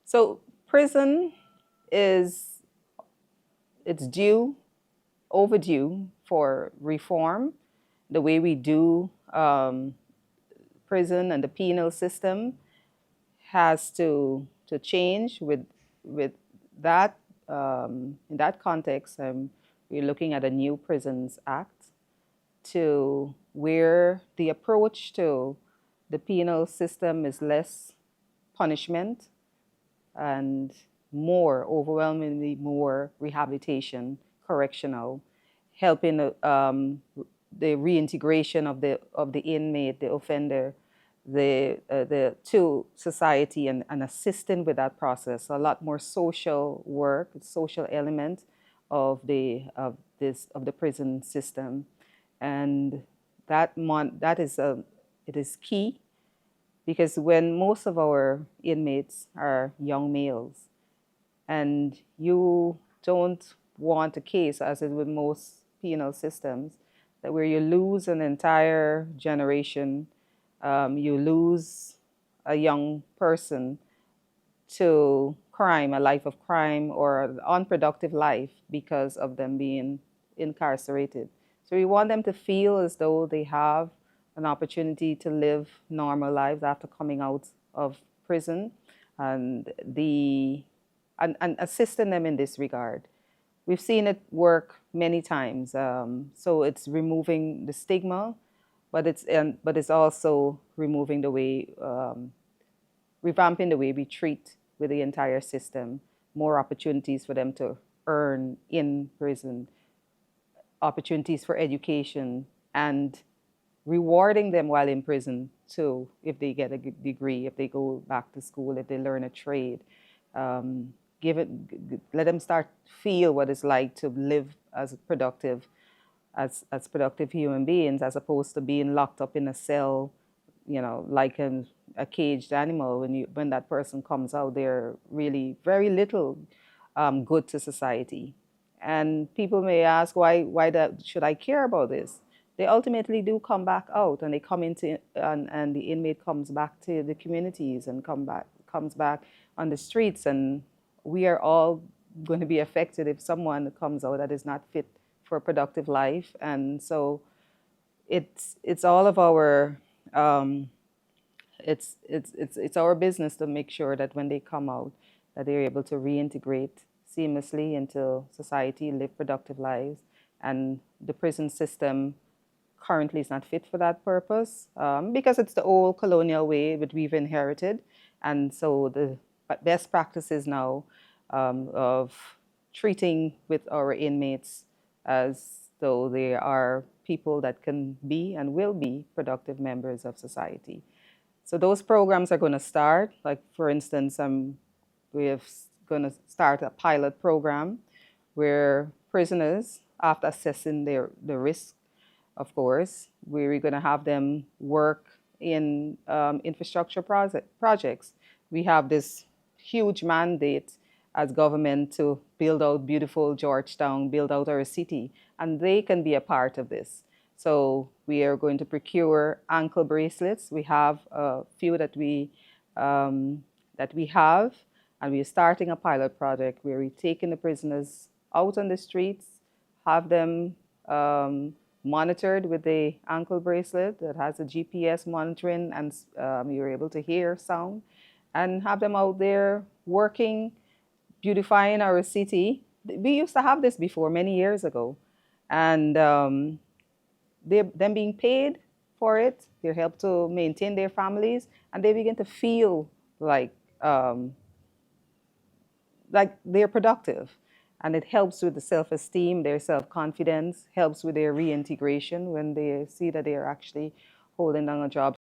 So prison is it's overdue for reform. The way we do prison and the penal system has to change with that. In that context, we're looking at a new Prisons Act to where the approach to the penal system is less punishment and more, overwhelmingly more rehabilitation, correctional, helping the reintegration of the inmate, the offender, the to society, and assisting with that process. A lot more social work, social element of the prison system, and that is it is key because when most of our inmates are young males, and you don't want a case, as is with most penal systems, that where you lose an entire generation, you lose a young person to crime, a life of crime, or an unproductive life because of them being incarcerated. So we want them to feel as though they have an opportunity to live normal lives after coming out of prison, and and assisting them in this regard. We've seen it work many times. So it's removing the stigma, but it's also removing the way, revamping the way we treat with the entire system. More opportunities for them to earn in prison, opportunities for education, and rewarding them while in prison too, if they get a degree, if they go back to school, if they learn a trade. Give it, let them start feel what it's like to live as productive, as productive human beings, as opposed to being locked up in a cell, like a caged animal. When that person comes out, they're really very little good to society. And people may ask, why should I care about this? They ultimately do come back out, and they come into, and the inmate comes back to the communities and comes back on the streets, and we are all going to be affected if someone comes out that is not fit for a productive life. And so it's all of our it's our business to make sure that when they come out, that they're able to reintegrate seamlessly into society, live productive lives. And the prison system currently is not fit for that purpose, because it's the old colonial way that we've inherited. And so the best practices now, of treating with our inmates as though they are people that can be and will be productive members of society. So those programs are going to start. Like, for instance, we're going to start a pilot program where prisoners, after assessing the risk, of course, we're going to have them work in infrastructure projects. We have this huge mandate as government to build out beautiful Georgetown, build out our city, and they can be a part of this. So we are going to procure ankle bracelets. We have a few that we have, and we're starting a pilot project where we're taking the prisoners out on the streets, have them monitored with the ankle bracelet that has a GPS monitoring, and you're able to hear sound, and have them out there working, beautifying our city. We used to have this before many years ago, and them being paid for it, they help to maintain their families, and they begin to feel like they're productive. And it helps with the self-esteem, their self-confidence, helps with their reintegration when they see that they are actually holding down a job.